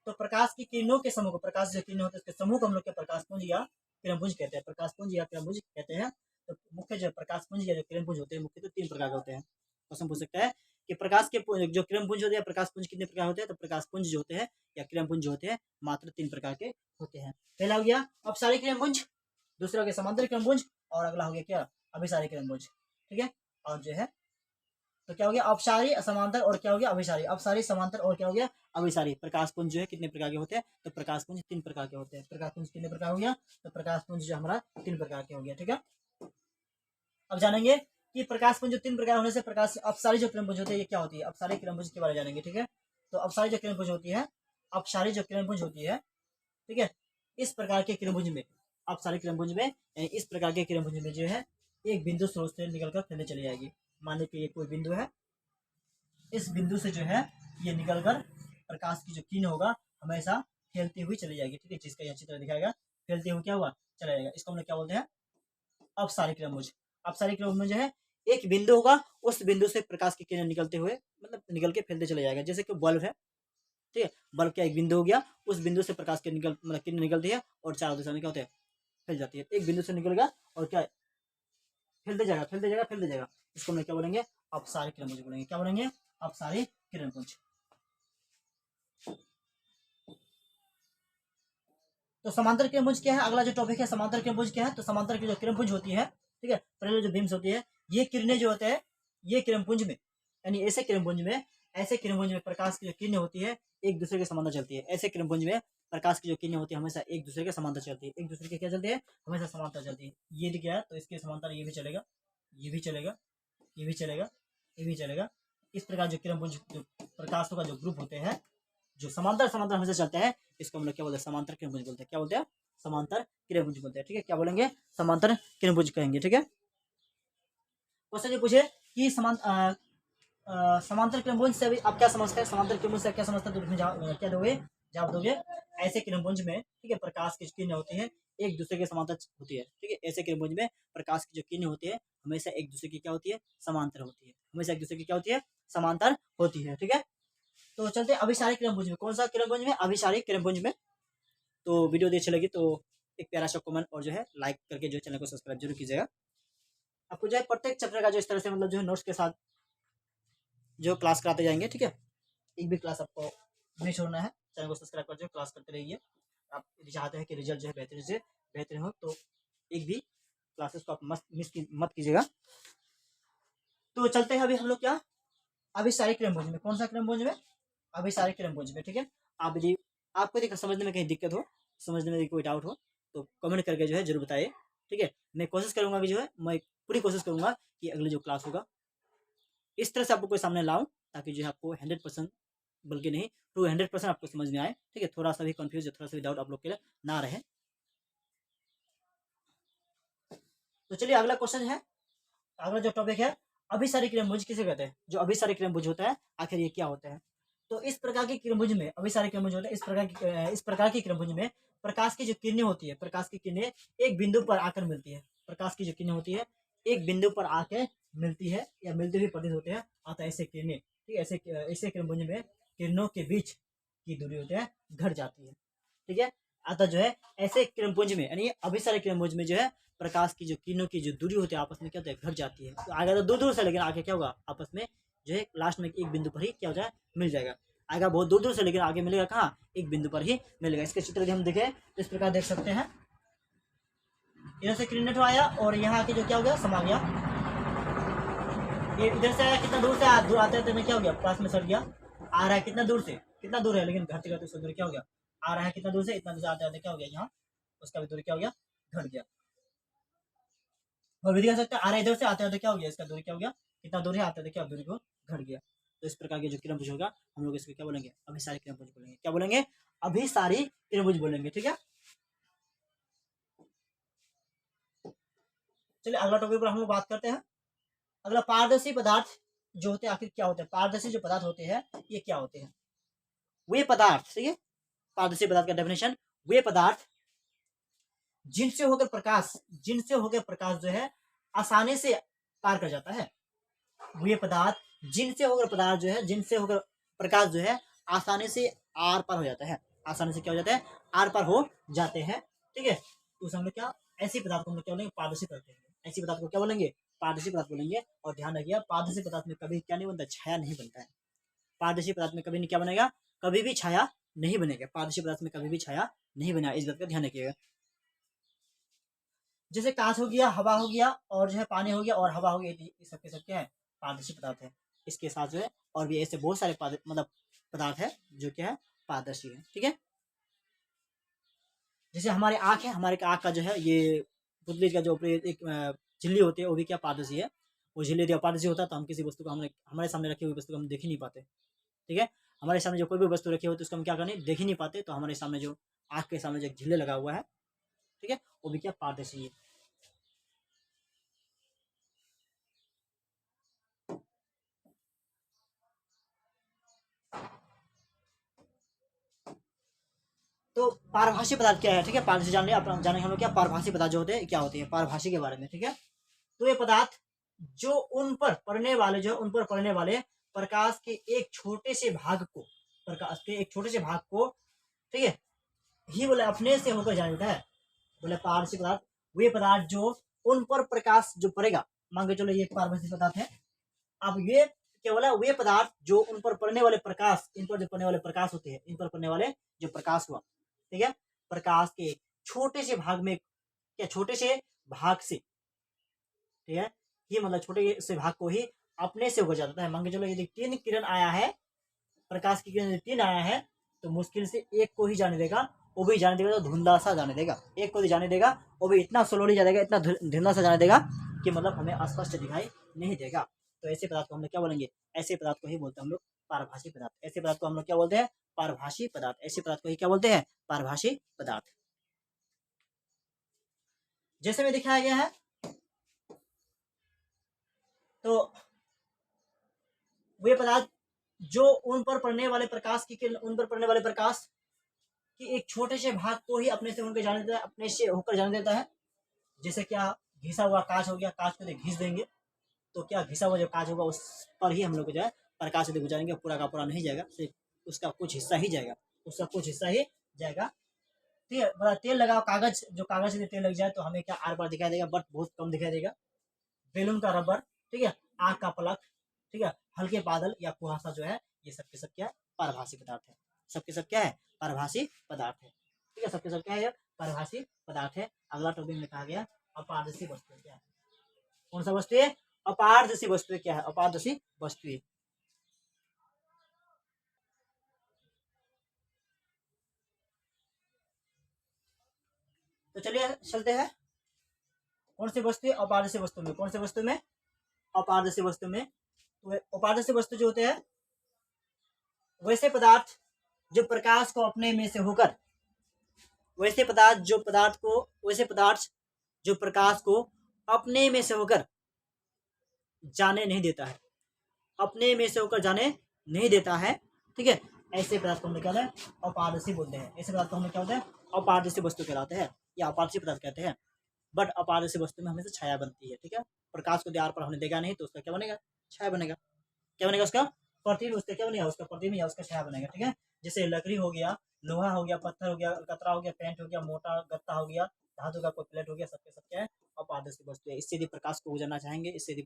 Speaker 1: तो प्रकाश की किरणों के समूह को, प्रकाश जो किरण होते हैं उसके समूह को हम लोग क्या प्रकाश पुंज या किरण पुंज कहते हैं, प्रकाश पुंज या किरण पुंज कहते हैं। तो मुख्य जो प्रकाश पुंज या जो किरण पुंज होते हैं मुख्य तो 3 प्रकार के होते हैं। क्वेश्चन पूछ सकता है कि प्रकाश के जो किरण पुंज होते हैं प्रकाश पुंज कितने प्रकार होते हैं, तो प्रकाश पुंज जो होते हैं या किरण पुंज जो होते हैं मात्र 3 प्रकार के होते हैं। पहला हो गया अपसारी किरण पुंज, दूसरा हो गया समांतर किरण पुंज और अगला हो गया क्या अभिसारी किरण पुंज, ठीक है। और जो है तो क्या हो गया अपसारी समांतर और क्या हो गया अभिसारी, अपसारी समांतर और क्या हो गया अभिसारी। प्रकाश पुंज जो है कितने प्रकार के होते हैं, तो प्रकाश पुंज 3 प्रकार के होते हैं। प्रकाश पुंज कितने प्रकार हो गया, तो प्रकाश पुंज जो हमारा 3 प्रकार के हो गया, ठीक है। अब जानेंगे कि प्रकाश पुंज जो 3 प्रकार होने से प्रकाश अपसारी जो किरण पुंज होती है ये क्या होती है, अपसारी किरण पुंज के बारे में जानेंगे, ठीक है। तो अपसारी जो किरण पुंज होती है, अपसारी जो किरण पुंज होती है, ठीक है, इस प्रकार के किरण पुंज में, अपसारी किरण पुंज में यानी इस प्रकार के किरण पुंज में जो है एक बिंदु स्रोत से निकलकर फैलने चली जाएगी। मान लो कि ये कोई बिंदु है, इस बिंदु से जो है ये निकलकर प्रकाश की जो किरण होगा हमेशा फैलती हुई चली जाएगी, ठीक है, जिसका यह चित्र दिखाएगा फैलती हुई क्या हुआ चला जाएगा, इसको हम लोग क्या बोलते हैं अपसारिक त्रिभुज। अपसारिक त्रिभुज में जो है एक बिंदु होगा, उस बिंदु से प्रकाश की किरण निकलते हुए मतलब निकल के फैलते चले जाएगा, जैसे कि बल्ब है, ठीक है, बल्ब का एक बिंदु हो गया, उस बिंदु से प्रकाश की मतलब किरण निकलती है और चारों दिशा में क्या होते हैं फैल जाती है, एक बिंदु से निकलेगा और क्या फैलते जाएगा फैलते जाएगा फैलते जाएगा, इसको हम क्या बोलेंगे अपसारिक किरणपुंज बोलेंगे, क्या बोलेंगे अपसारिक किरणपुंज। तो समांतर किरणपुंज क्या है, अगला जो टॉपिक है समांतर किरणपुंज क्या है, तो समांतर की जो किरणपुंज होती है, ठीक है, पहले जो बीम्स होती है, ये किरणें जो होते हैं ये किरणपुंज में यानी ऐसे किरणपुंज में प्रकाश की जो किरणें होती है एक दूसरे के समांतर चलती है, ऐसे किरणपुंज में प्रकाश की जो किरणें होती है हमेशा एक दूसरे के समांतर चलती है, एक दूसरे के क्या चलती है हमेशा समांतर चलती है, ये दिख गया तो इसके समांतर ये भी चलेगा, ये भी चलेगा, ये भी चलेगा, ये भी चलेगा, इस प्रकार जो किरणपुंज जो प्रकाशों का जो ग्रुप होते हैं जो समांतर समांतर हमेशा चलते हैं, इसको हम लोग क्या बोलते हैं समांतर किरणपुंज बोलते हैं, क्या बोलते हैं समांतर किरणपुंज बोलते हैं, ठीक है, क्या बोलेंगे समांतर किरणपुंज कहेंगे, ठीक है। क्वेश्चन ये पूछे कि समांतर किरणपुंज से अभी आप क्या समझते हैं, समांतर किरणपुंज से क्या समझते हैं, तो इसमें क्या दोगे जवाब दोगे ऐसे किरणपुंज में, ठीक है, प्रकाश की किरणें होती है एक दूसरे के समांतर होती है, ठीक है, ऐसे किरणपुंज में प्रकाश की जो किरणें होती है हमेशा एक दूसरे की क्या होती है समांतर होती है, हमेशा एक दूसरे की क्या होती है समांतर होती है, ठीक है। तो चलते हैं अभिसारी किरणपुंज में, कौन सा किरणपुंज में अभिसारी किरणपुंज में। तो वीडियो अच्छी लगी तो एक प्यारा सा कमेंट और जो है लाइक करके जो चैनल को सब्सक्राइब जरूर कीजिएगा। आपको जो है प्रत्येक चैप्टर का जो इस तरह से मतलब जो है नोट्स के साथ जो क्लास कराते जाएंगे, ठीक है, एक भी क्लास आपको नहीं छोड़ना है, चैनल को सब्सक्राइब कर जो क्लास करते रहिए। आप यदि चाहते हैं कि रिजल्ट जो है बेहतरीन से बेहतरीन हो तो एक भी क्लासेस को आप मत कीजिएगा। तो चलते हैं अभी हम लोग क्या अभिसारी किरणपुंज में, कौन सा किरणपुंज में अभिसारी किरणपुंज में, ठीक है। आप यदि आपको यदि समझने में कहीं दिक्कत हो, समझने में कोई डाउट हो तो कमेंट करके जो है जरूर बताइए, ठीक है। मैं कोशिश करूंगा कि जो है मैं पूरी कोशिश करूंगा कि अगली जो क्लास होगा इस तरह से आपको कोई सामने लाऊं ताकि जो है आपको 100% बल्कि नहीं 200% आपको समझ में आए, ठीक है, थोड़ा सा भी कंफ्यूज थोड़ा सा भी डाउट आप लोग के लिए ना रहे। तो चलिए अगला क्वेश्चन है, अगला जो टॉपिक है अभिसारी किरणपुंज किसे कहते हैं, जो अभिसारी किरणपुंज होता है आखिर ये क्या होता है। तो इस प्रकार की किरणपुंज में अभिसारी किरणपुंज होता है, इस प्रकार की किरणपुंज में प्रकाश की जो किरणें होती है, प्रकाश की किरणें एक बिंदु पर आकर मिलती है, प्रकाश की जो किरणें होती है एक बिंदु पर आकर मिलती है या मिलते हुए प्रतीत होते हैं, अतः ऐसे किरणें, ठीक है, ऐसे किरणपुंज में किरणों के बीच की दूरी होती है घट जाती है, ठीक है। अतः जो है ऐसे किरणपुंज में यानी अभिसारी किरणपुंज में जो है प्रकाश की जो किरणों की जो दूरी होती है आपस में क्या होता है घट जाती है, तो आगे तो दूर दूर से लेकिन आगे क्या होगा आपस में जो है लास्ट में एक बिंदु पर ही क्या हो जाए मिल जाएगा, आएगा बहुत दूर दूर से लेकिन आगे मिलेगा कहाँ एक बिंदु पर ही मिलेगा। इसके चित्र यदि हम देखें तो इस प्रकार देख सकते हैं, इधर से किरण आया और यहाँ आके जो क्या हो गया समा गया, ये इधर से आया कितना दूर से दूर आते आते क्या हो गया पास में सट गया, आ रहा है कितना दूर से कितना दूर है लेकिन घटते घटते उसका दूरी क्या हो गया आ रहा है कितना दूर से इतना दूर से आते आते क्या हो गया यहाँ उसका भी दूरी क्या हो गया घट गया। और विधि कर सकते हैं आ रहा है इधर से आते आते क्या हो गया इसका दूरी क्या हो गया कितना दूर है आते आते क्या दूरी को घट गया। तो इस प्रकार के जो किरणपुंज होगा हम लोग इसको क्या बोलेंगे अभिसारी किरणपुंज बोलेंगे, क्या बोलेंगे अभिसारी किरणपुंज बोलेंगे, ठीक है। चलिए अगला टॉपिक पर हम लोग बात करते हैं। अगला पारदर्शी पदार्थ जो होते हैं आखिर क्या होते हैं, पारदर्शी जो पदार्थ होते हैं ये क्या होते हैं, वे पदार्थ, ठीक है, पारदर्शी पदार्थ का डेफिनेशन वे पदार्थ जिनसे होकर प्रकाश जो है आसानी से पार कर जाता है, वे पदार्थ जिनसे होकर प्रकाश जो है आसानी से आर पार हो जाता है, आसानी से क्या हो जाता है आर पार हो जाते हैं, ठीक है। तो उसे हम लोग क्या ऐसी पदार्थ को हम लोग क्या बोलेंगे पारदर्शी पदार्थ कहेंगे, ऐसी पदार्थ को क्या बोलेंगे पारदर्शी पदार्थ बोलेंगे। और ध्यान रखिए पारदर्शी पदार्थ में कभी क्या नहीं बनता छाया नहीं बनता है, पारदर्शी पदार्थ में कभी नहीं क्या बनेगा कभी भी छाया नहीं बनेगा, पारदर्शी पदार्थ में कभी भी छाया नहीं बनेगा, इस बात का ध्यान रखिएगा। जैसे कांच हो गया हवा हो गया और जो है पानी हो गया और हवा हो गया, ये सब के सब क्या है पारदर्शी पदार्थ है। इसके साथ जो है और भी ऐसे बहुत सारे मतलब पदार्थ है जो क्या है पारदर्शी है, ठीक है। जैसे हमारे आँख है, हमारे आँख का जो है ये पुतली का जो एक झिल्ली होती है वो भी क्या पारदर्शी है, वो झिल्ली यदि अपारदर्शी होता तो हम किसी वस्तु को हमने हमारे सामने रखी हुई वस्तु को हम देख ही नहीं पाते, ठीक है। हमारे सामने जो कोई भी वस्तु रखी हो तो उसको हम क्या करने देख ही नहीं पाते, तो हमारे सामने जो आँख के सामने जो झिल्ले लगा हुआ है, ठीक है, वो भी क्या पारदर्शी है। पारभाषी पदार्थ क्या है, ठीक है, पारभाषी जान लिया, अपना जानेंगे हम लोग क्या पारभाषी पदार्थ जो होते हैं क्या होते हैं, पारभाषी के बारे में, ठीक है। तो ये पदार्थ जो उन पर पड़ने वाले प्रकाश के एक छोटे से भाग को, प्रकाश के एक छोटे से भाग को, ठीक है, ही बोले अपने से होकर जाने देता है। बोले पारभाषी पदार्थ वे पदार्थ जो उन पर प्रकाश जो पड़ेगा, मान के चलो ये पारभाषी पदार्थ है। अब ये क्या बोला, वे पदार्थ जो उन पर पड़ने वाले प्रकाश, इन पर जो पड़ने वाले प्रकाश होते हैं, इन पर पड़ने वाले जो प्रकाश हुआ, ठीक है, प्रकाश के छोटे से भाग में, क्या छोटे से भाग से, ठीक है, ये मतलब छोटे से भाग को ही अपने से होकर जाता है। मान के चलो यदि 3 किरण आया है, प्रकाश की किरण 3 आया है, तो मुश्किल से एक को ही जाने देगा, वो भी जाने देगा तो धुंधला सा जाने देगा, एक को भी जाने देगा, वो भी इतना स्लोली जाने देगा, इतना धुंधला सा जाने देगा कि मतलब हमें स्पष्ट दिखाई नहीं देगा। तो ऐसे पदार्थ को हम लोग क्या बोलेंगे, ऐसे पदार्थ को ही बोलते हैं हम लोग पारभाषी पदार्थ। ऐसे पदार्थ को हम लोग क्या बोलते हैं, पारभाषी पदार्थ। ऐसे पदार्थ को ही क्या बोलते हैं, पारभाषी पदार्थ। जैसे में दिखाया गया है, तो वे पदार्थ जो उन पर पड़ने वाले प्रकाश की किरण, उन पर पड़ने वाले प्रकाश कि एक छोटे से भाग को ही अपने से उनके जाने देता है, अपने से होकर जाने देता है। जैसे क्या घिसा हुआ कांच हो गया, कांच को घिस देंगे तो क्या घिसा हुआ जो कांच होगा उस पर ही हम लोग जो है प्रकाश से गुजारेंगे, पूरा का पूरा नहीं जाएगा, सिर्फ उसका कुछ हिस्सा ही जाएगा, उसका कुछ हिस्सा ही जाएगा। ठीक है, बड़ा तेल लगाओ, कागज, जो कागज से तेल लग जाए तो हमें क्या आर पार दिखाई देगा, बट बहुत कम दिखाई देगा। बैलून का रबर, ठीक है, आग का पलक, ठीक है, हल्के बादल या कुहासा जो है, ये सब के सब क्या है, पारभासी पदार्थ है। सबके सब क्या है, पारभासी पदार्थ है। ठीक है, सबके सब क्या है, पारभासी पदार्थ है। अगला टॉपिक में कहा गया अपारदर्शी वस्तु क्या है। कौन सा वस्तु है, अपारदर्शी वस्तु क्या है, अपारदर्शी वस्तु। तो चलिए चलते हैं, कौन सी वस्तु है अपारदर्शी वस्तु में, कौन सी वस्तु में, अपारदर्शी वस्तु में। तो अपारदर्शी वस्तु जो होते हैं वैसे पदार्थ जो प्रकाश को अपने में से होकर, वैसे पदार्थ जो पदार्थ को, वैसे पदार्थ जो प्रकाश को अपने में से होकर जाने नहीं देता है, अपने में से होकर जाने नहीं देता है। ठीक है, ऐसे पदार्थ को हम क्या है, अपारदर्शी बोलते हैं। ऐसे पदार्थ को हम क्या होते हैं, अपारदर्शी वस्तु कहलाते हैं या अपारदर्शी पदार्थ कहते हैं। बट अपारदर्शी वस्तु में हमेशा छाया बनती है। ठीक है, प्रकाश को दीवार पर होने देगा नहीं तो उसका क्या बनेगा, छाया बनेगा। क्या बनेगा, उसका प्रतिबिंब, उसका क्या बनेगा, उसका प्रतिबिंब या उसका छाया बनेगा। ठीक है, जैसे लकड़ी हो गया, लोहा हो गया, पत्थर हो गया, कतरा हो गया, पेंट हो गया, मोटा गत्ता हो गया, धातु का कोई प्लेट हो गया, सबके सब क्या है, अपारदर्शी वस्तु है। इससे यदि प्रकाश को गुजरना चाहेंगे, इससे यदि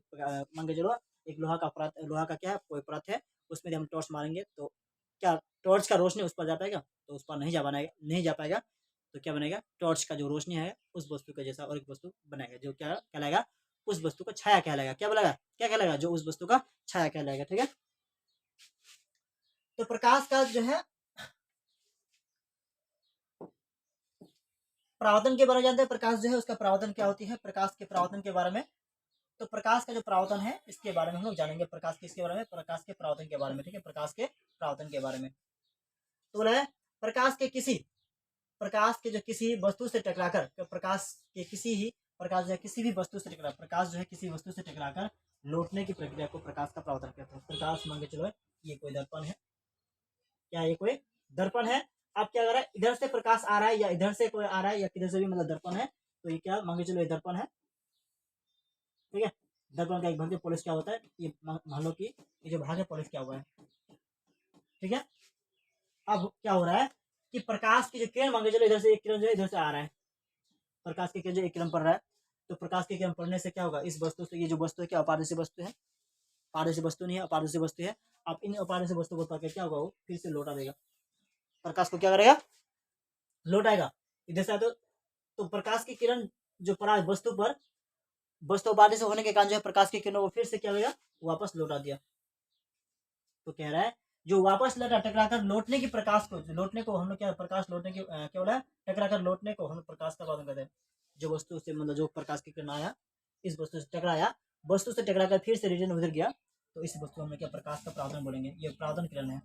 Speaker 1: मान के चलो एक लोहा का परत, लोहा का क्या है, कोई परत है, उसमें हम टॉर्च मारेंगे तो क्या टॉर्च का रोशनी उस पर जा पाएगा, तो उस पर नहीं जा पाएगा, नहीं जा पाएगा। तो क्या बनेगा, टॉर्च का जो रोशनी है उस वस्तु के जैसा और एक वस्तु बनाएगा, जो क्या कहलाएगा, उस वस्तु का छाया कहलाएगा। क्या बोलेगा, क्या कहलाएगा, जो उस वस्तु का छाया कहलाएगा। ठीक है, तो प्रकाश का जो है परावर्तन के बारे में जानते हैं। प्रकाश जो है उसका परावर्तन क्या होती है, प्रकाश के परावर्तन के बारे में। तो प्रकाश का जो परावर्तन है इसके बारे में हम लोग जानेंगे। प्रकाश के इसके बारे में, प्रकाश के परावर्तन के बारे में। ठीक है, प्रकाश के परावर्तन के बारे में। तो बोला है प्रकाश के जो किसी वस्तु से टकराकर, तो प्रकाश के किसी ही प्रकाश जो है किसी भी वस्तु से टकरा, प्रकाश जो है किसी वस्तु से टकराकर लौटने की प्रक्रिया को प्रकाश का परावर्तन कहते हैं। प्रकाश मान के चलो ये कोई दर्पण है, क्या ये कोई दर्पण है। अब क्या कर रहा है, इधर से प्रकाश आ रहा है या इधर से कोई आ रहा है या किधर से भी, मतलब दर्पण है। तो ये क्या मान के चलो ये दर्पण है। ठीक है, दर्पण का एक भाग पॉलिश क्या होता है, ये मान लो कि ये जो भाग है पॉलिश क्या हुआ है। ठीक है, अब क्या हो रहा है कि प्रकाश की जो किरण मान के चलो इधर से एक किरण जो है इधर से आ रहा है, प्रकाश की किरण जो एक किरण पड़ रहा है, तो प्रकाश की किरण पड़ने से क्या होगा, इस वस्तु से, ये जो वस्तु है क्या अपारदर्शी वस्तु है, पारदर्शी वस्तु नहीं है, अपारदर्शी वस्तु है। अब इन अपारदर्शी वस्तु को पकड़ क्या होगा, वो फिर से लौटा देगा, प्रकाश को क्या करेगा, लौटाएगा इधर से। तो प्रकाश की किरण जो पड़ा वस्तु पर, वस्तु अपारदर्शी होने के कारण जो है प्रकाश की किरणों को फिर से क्या होगा, वापस लौटा दिया। तो कह रहा है जो वापस लौटा टकराकर लौटने की प्रकाश को, लौटने को हम लोग क्या, प्रकाश लौटने की क्या बोला है, टकराकर लौटने को हम प्रकाश का परावर्तन कहते हैं। जो वस्तु से, मतलब जो प्रकाश की किरण आया, इस वस्तु से टकराया, वस्तु से टकराकर फिर से रिटर्न उधर गया, तो इस वस्तु में क्या प्रकाश का परावर्तन बोलेंगे। ये परावर्तन किरण है,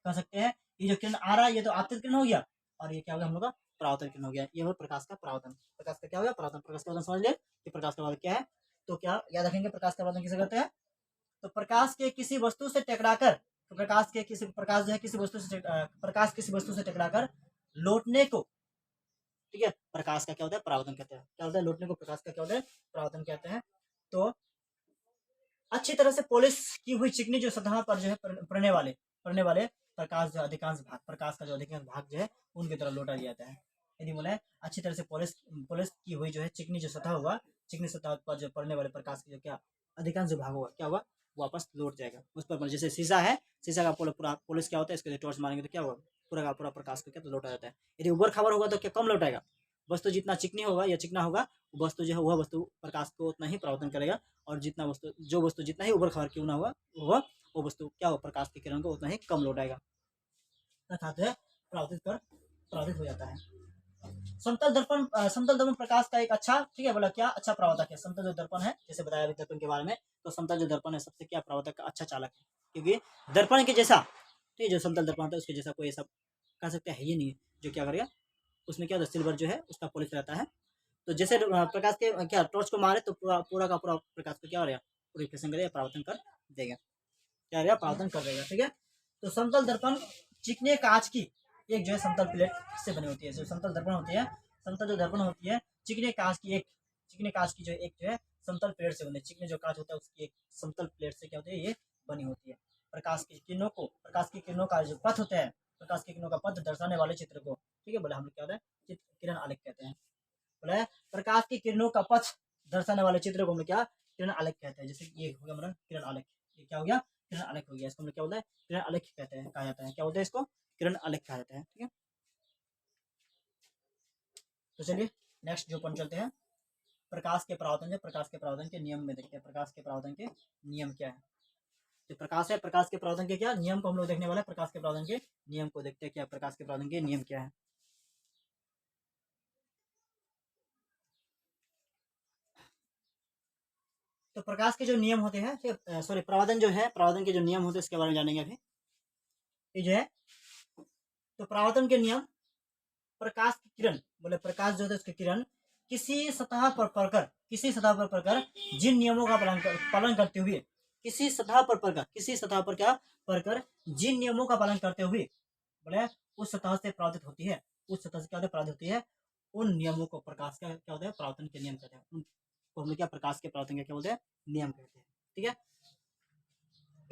Speaker 1: कह सकते हैं। ये जो किरण आ रहा है ये तो आपतित किरण हो गया, और ये क्या हो गया हम लोग का परावर्तन किरण हो गया। ये हो प्रकाश का परावर्तन। प्रकाश का क्या हो गया, परावर्तन। प्रकाश का परावर्तन समझ लिया कि प्रकाश का परावर्तन क्या है। तो क्या याद रखेंगे, प्रकाश का परावर्तन किसे कहते हैं। तो प्रकाश के किसी वस्तु से टकराकर, तो प्रकाश के किसी, प्रकाश जो है किसी वस्तु से, प्रकाश किसी वस्तु से टकराकर लौटने को, ठीक है, प्रकाश का क्या होता है, परावर्तन कहते हैं। क्या होता है, लौटने को प्रकाश का क्या होता है, परावर्तन कहते हैं। तो अच्छी तरह से पॉलिश की हुई चिकनी जो सतह पर जो है पड़ने वाले प्रकाश जो अधिकांश भाग, प्रकाश का जो अधिकांश भाग जो है उनकी तरफ लौटा दिया जाता है। यदि बोला है अच्छी तरह से पॉलिश की हुई जो है चिकनी जो सतह हुआ, चिकनी सतह पर जो पड़ने वाले प्रकाश की जो क्या अधिकांश जो भाग होगा क्या हुआ, वापस लौट जाएगा उस पर। जैसे शीशा है, शीशा का पूरा पॉलिश क्या होता है, इसके टॉर्च मारेंगे तो क्या होगा, पूरा का पूरा प्रकाश को क्या तो लौटा जाता है। यदि उबर खबर होगा तो क्या कम लौटाएगा, वस्तु जितना चिकनी होगा या चिकना होगा वस्तु जो है वह वस्तु प्रकाश को उतना ही परावर्तन करेगा, और जितना वस्तु जितना ही उबड़ खाबड़ क्यों ना हुआ वो वस्तु क्या हो, प्रकाश की किरण को उतना ही कम लौटाएगा, अर्थात परावर्तित हो जाता है। समतल दर्पण प्रकाश का एक अच्छा, ठीक है, बोला क्या अच्छा प्रवर्तक है। समतल जो दर्पण है, जैसे बताया अभी दर्पण के बारे में, तो समतल जो दर्पण है सबसे क्या प्रवर्तक का अच्छा चालक है, क्योंकि दर्पण के जैसा, ठीक है, जो समतल दर्पण होता है उसके जैसा कोई ऐसा कह सकते हैं ही नहीं, जो क्या करेगा उसमें क्या होता है, सिल्वर जो है उसका पॉलिश रहता है। तो जैसे प्रकाश के क्या टॉर्च को मारे तो पूरा का पूरा प्रकाश को क्या हो रहेगा, रिफ्लेक्शन करेगा, परावर्तन कर देगा, क्या रहेगा, परावर्तन कर देगा, ठीक है। तो समतल दर्पण चिकने कांच की एक जो है समतल प्लेट से बनी होती है। जो समतल दर्पण होती है, समतल जो दर्पण होती है चिकने कांच की जो है समतल प्लेट से बनी, चिकने जो कांच होता है उसकी एक समतल प्लेट से क्या होती है, ये बनी होती है। प्रकाश की किरणों का जो पथ होता है, प्रकाश की किरणों का पथ दर्शाने वाले चित्र को, ठीक है, बोले हम लोग क्या होता है, चित्र किरण आलेख कहते हैं। बोला प्रकाश की किरणों का पथ दर्शाने वाले चित्र को हम क्या किरण आलेख कहते हैं। जैसे ये हो गया हमारा किरण आलेख, ये क्या हो गया, किरण आलेख हो गया। इसको हम क्या बोलते हैं, किरण आलेख कहते हैं, कहा जाता है, क्या बोलते हैं इसको, किरण आलेख कहा जाता है, ठीक है। तो चलिए नेक्स्ट जो पॉइंट चलते हैं, प्रकाश के परावर्तन के नियम में देखते हैं। प्रकाश के परावर्तन के नियम क्या है, जो प्रकाश है, प्रकाश के परावर्तन के क्या नियम को हम लोग देखने वाले हैं। प्रकाश के परावर्तन के नियम को देखते हैं, क्या प्रकाश के परावर्तन के नियम क्या है। तो प्रकाश के जो नियम होते हैं, सॉरी परावर्तन जो है, परावर्तन के जो नियम होते हैं इसके बारे में जानेंगे अभी। ये जो है तो परावर्तन के नियम, प्रकाश की किरण, बोले प्रकाश जो है उसकी किरण किसी सतह पर पड़कर जिन नियमों का पालन करते हुए, किसी सतह पर क्या पड़कर जिन नियमों का पालन करते हुए, बोले उस सतह से परावर्तित होती है, उस सतह से क्या परावर्तित होती है, उन नियमों को प्रकाश का क्या होता है, परावर्तन के नियम कहते हैं। उनको हम क्या प्रकाश के परावर्तन के क्या बोलते हैं, नियम कहते हैं, ठीक है।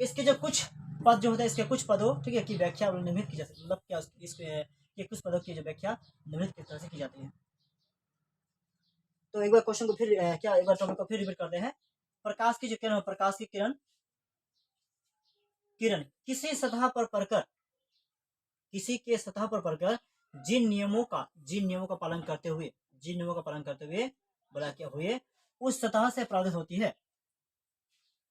Speaker 1: इसके जो कुछ पद जो होते हैं, इसके कुछ पदों, ठीक है, की व्याख्या निम्नलिखित की जा सकती है। मतलब क्या इसके कुछ पदों की जो व्याख्या निम्नलिखित किस तरह से की जाती है। तो एक बार क्वेश्चन को फिर एक बार टॉपिक को फिर रिपीट करते हैं। प्रकाश की जो किरण, किरण किसी सतह पर पड़कर जिन नियमों का पालन करते हुए, बोला क्या हुए उस सतह से परावर्तित होती है,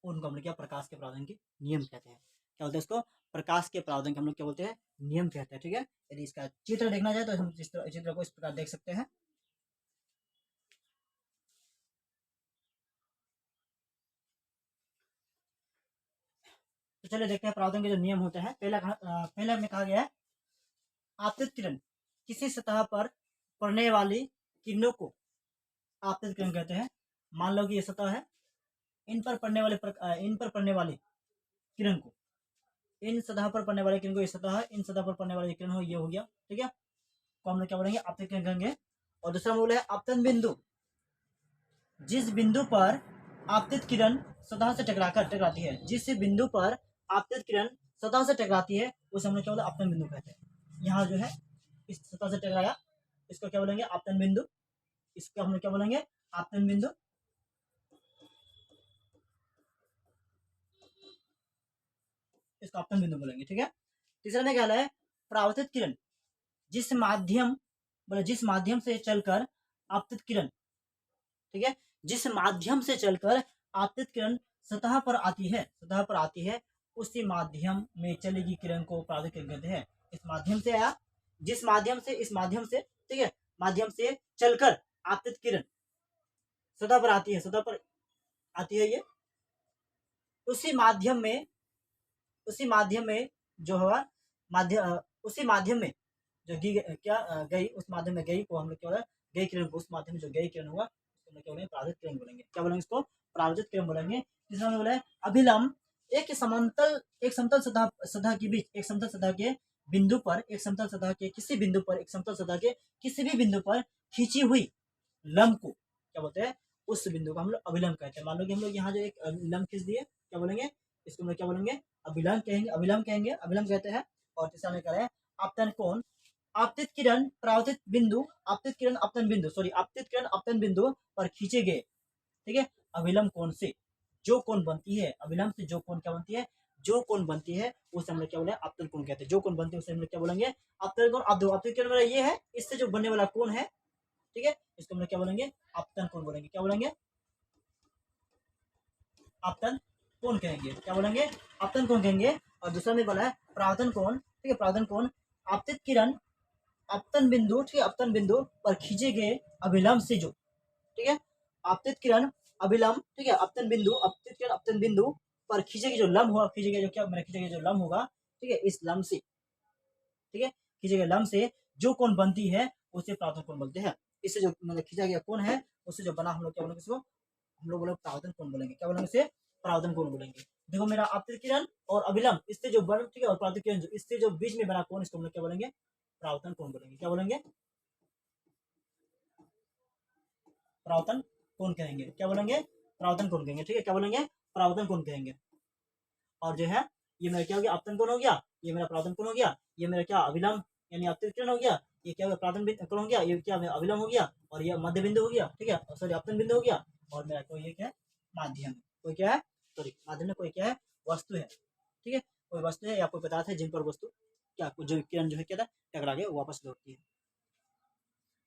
Speaker 1: उनको हम लोग क्या प्रकाश के परावर्तन के नियम कहते हैं। क्या बोलते हैं इसको, प्रकाश के परावर्तन के हम लोग क्या बोलते हैं, नियम कहते हैं, ठीक है। यदि इसका चित्र देखना जाए तो हम चित्र को इस प्रकार देख सकते हैं। तो चलिए देखते हैं परावर्तन के जो नियम होते हैं। पहला में कहा गया है, आपतित किरण किसी सतह पर पड़ने वाली किरणों को आपतित किरण कहते हैं। मान लो कि ये सतह है, इन पर पड़ने वाली किरण को, इन सतह पर पड़ने वाले किरण को, ये सतह है, इन सतह पर पड़ने वाली किरण हो, ये हो गया, ठीक है। तो हम लोग क्या बोलेंगे, आपतित किरण कहेंगे। और दूसरा बोले है आपतन बिंदु, जिस बिंदु पर आपतित किरण सतह से टकराती है, जिस बिंदु पर आपतित किरण सतह से टकराती है उसे हम लोग क्या बोलते हैं, आपतन बिंदु कहते हैं। यहाँ जो है इस सतह से टकराया, इसको क्या बोलेंगे, आपतन बिंदु। इसको हम लोग क्या बोलेंगे, आपतन बिंदु। इसको आपतन बिंदु बोलेंगे, ठीक है। तीसरा में क्या है, परावर्तित किरण जिस माध्यम से चलकर आपतित किरण, ठीक है, जिस माध्यम से चलकर आपतित किरण सतह पर आती है उसी माध्यम में चलेगी किरण को परावर्तित किरण कहते हैं। इस माध्यम से आया, जिस माध्यम से, इस माध्यम से, ठीक है, माध्यम से चलकर आपतित किरण सतह पर आती है ये, उसी माध्यम में जो होगा, उसी माध्यम में जो गई उस माध्यम में गई को हम लोग क्या बोले, गई किरण को, उस माध्यम में जो गई किरण हुआ उसको हम क्या बोलेंगे, परावर्तित किरण बोलेंगे। क्या बोलेंगे इसको, परावर्तित किरण बोलेंगे। तीसरा में बोला है अभिलंब, एक समतल सतह के बिंदु पर एक समतल सतह के किसी बिंदु पर एक समतल सतह के किसी भी बिंदु पर खींची हुई लंब को क्या बोलते हैं, उस बिंदु को हम लोग अभिलंब कहते हैं। मान लो कि हम लोग यहाँ जो एक लंब खींच दिए, क्या बोलेंगे, इसको हम लोग क्या बोलेंगे, अभिलंब कहेंगे, अभिलंब कहेंगे, अभिलंब कहते हैं। और तीसरा में करें आपतन कोण, आपतित किरण परावर्तित बिंदु, आपतित किरण अपतन बिंदु, सॉरी आपतित किरण अपतन बिंदु पर खींचे गए, ठीक है, अभिलंब कोण से जो कोण बनती है, अभिलंब से जो कोण क्या बनती है, जो कोण बनती है उसे हम लोग क्या बोले, आपतन कोण कहते हैं। जो कोण बनती है उसे हम लोग क्या बोलेंगे, आपतन कोण। अब आपतित किरण वाला ये है, इससे जो बनने वाला कोण है, ठीक है, इसको हम लोग क्या बोलेंगे, आपतन कोण बोलेंगे। क्या बोलेंगे, आपतन कोण कहेंगे। क्या बोलेंगे, आपतन कोण कहेंगे। और दूसरा में बोला है परावर्तन कोण, ठीक है, परावर्तन कोण आपतित किरण अपतन बिंदु, ठीक है, अपतन बिंदु पर खींचे गए अभिलंब से जो, ठीक है, आपतित किरण अभिलंब, ठीक है, अपतन बिंदु, आपतित किरण अपतन बिंदु पर खींचे गए जो लंब होगा, खींचे गए जो क्या, मैंने खींचे गए जो लंब होगा, ठीक है, इस लंब से, ठीक है, खींचे गए लंब से जो कोण बनती है उसे परावर्तन कोण बोलते हैं। इससे जो मतलब खींचा गया कोण है उससे जो बना हम लोग क्या बोलेंगे, इसको हम लोग बोलेंगे परावर्तन कोण बोलेंगे। क्या बोलेंगे, इसे परावर्तन कोण बोलेंगे। देखो मेरा आपतित किरण और अभिलंब इससे जो बन, ठीक है, और परावर्तन किरण जो इससे जो बीच में बना कोण, इसको हम लोग क्या बोलेंगे, परावर्तन कोण बोलेंगे। क्या बोलेंगे, परावर्तन कोण कहेंगे। क्या बोलेंगे, परावर्तन कोण कहेंगे, ठीक है, क्या बोलेंगे, परावर्तन कोण कहेंगे। और जो है ये मेरा क्या हो गया, आपतन कोण हो गया, ये मेरा परावर्तन कोण हो गया, ये मेरा क्या अभिलंब यानी आपतित किरण हो गया, ये क्या हो गया, परावर्तन कोण हो गया, ये क्या अभिलंब हो गया, और ये मध्य बिंदु हो गया, ठीक है, सॉरी आपतन बिंदु हो गया। और मेरा कोई ये क्या है, माध्यम, कोई क्या है, सॉरी माध्यम में कोई क्या है, वस्तु है, ठीक है, कोई वस्तु है या कोई पदार्थ है जिन पर वस्तु क्या जो किरण जो है क्या था टकरा के वापस लौटती है।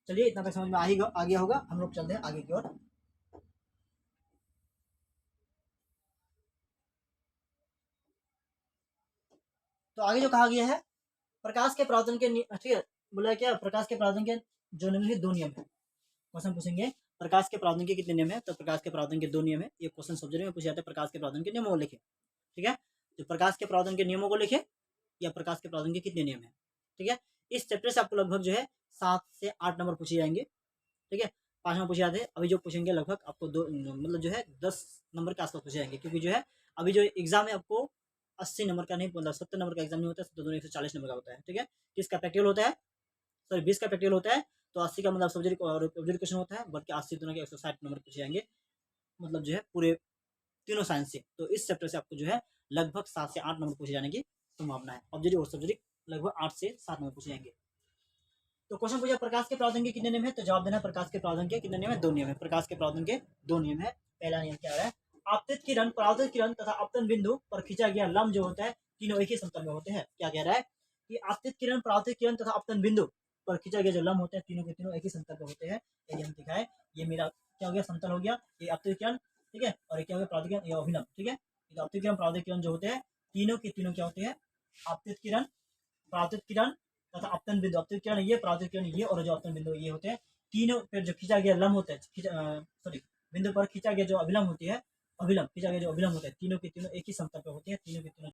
Speaker 1: चलिए इतना तक समझ में आ गया होगा, हम लोग चलते हैं आगे की ओर। तो आगे जो कहा गया है, प्रकाश के परावर्तन के, ठीक है, बोला क्या, प्रकाश के परावर्तन के जो निम्नलिखित दो नियम है। क्वेश्चन पूछेंगे प्रकाश के परावर्तन के कितने नियम है, तो प्रकाश के परावर्तन के दो नियम है। ये क्वेश्चन सब्जेक्ट में पूछे जाते हैं, प्रकाश के परावर्तन के नियमों को लिखे, ठीक है, तो प्रकाश के परावर्तन के नियमों को लिखे या प्रकाश के परावर्तन के कितने नियम है, ठीक है। इस चैप्टर से आपको लगभग जो है 7 से 8 नंबर पूछे जाएंगे, ठीक है, 5 नंबर पूछे जाते हैं। अभी जो पूछेंगे लगभग आपको दो मतलब जो है 10 नंबर के आसपास पूछे जाएंगे, क्योंकि जो है अभी जो एग्जाम है आपको 80 नंबर का नहीं, मतलब 70 नंबर का एग्जाम नहीं होता है, 70 140 नंबर का होता है, ठीक है। किसका प्रैक्टिकल होता है, सॉरी 20 का प्रैक्टिकल होता है, तो 80 का मतलब सब्जेक्ट और ऑब्जेक्ट क्वेश्चन होता है, बल्कि 80 दोनों के 160 नंबर पूछे जाएंगे, मतलब जो है पूरे तीनों साइंस से। तो इस चैप्टर से आपको जो है लगभग 7 से 8 नंबर पूछे जाने की संभावना है। ऑब्जेक्टिव और सब्जेक्ट लगभग 8 से 7 नंबर पूछे जाएंगे। तो क्वेश्चन पूछा प्रकाश के परावर्तन के कितने नियम है, तो जवाब देना प्रकाश के परावर्तन के कितने नियम है, 2 नियम है। प्रकाश के परावर्तन के 2 नियम है। पहला नियम क्या है, आपतित किरण परावर्तित किरण तथा अपतन बिंदु पर खींचा गया लंब जो होता है तीनों एक ही समतल में होते हैं। क्या कह रहा है कि आपतित किरण परावर्तित किरण तथा अपतन बिंदु पर खींचा गया जो लंब होते हैं तीनों के तीनों एक ही समतल पे होते हैं। यदि हम दिखाए, ये मेरा क्या हो गया, समतल हो गया, ये आपतित किरण, ठीक है, और ये क्या हो गया, परावर्तित किरण, ये अभिलंब, ठीक है। ये आपतित किरण परावर्तित किरण जो होते हैं तीनों के तीनों क्या होते हैं, आपतित किरण परावर्तित किरण तथा अपतन बिंदु, अपतन किरण ये, परावर्तित किरण ये, और जो अपतन बिंदु ये होते हैं तीनों पे जो खींचा गया लंब होता है, सॉरी बिंदु पर खींचा गया जो अभिलंब होती है, अभिलंब खींचा गया जो अभिलंब होता है तीनों के तीनों एक ही समतल पे होते हैं, तीनों के तीनों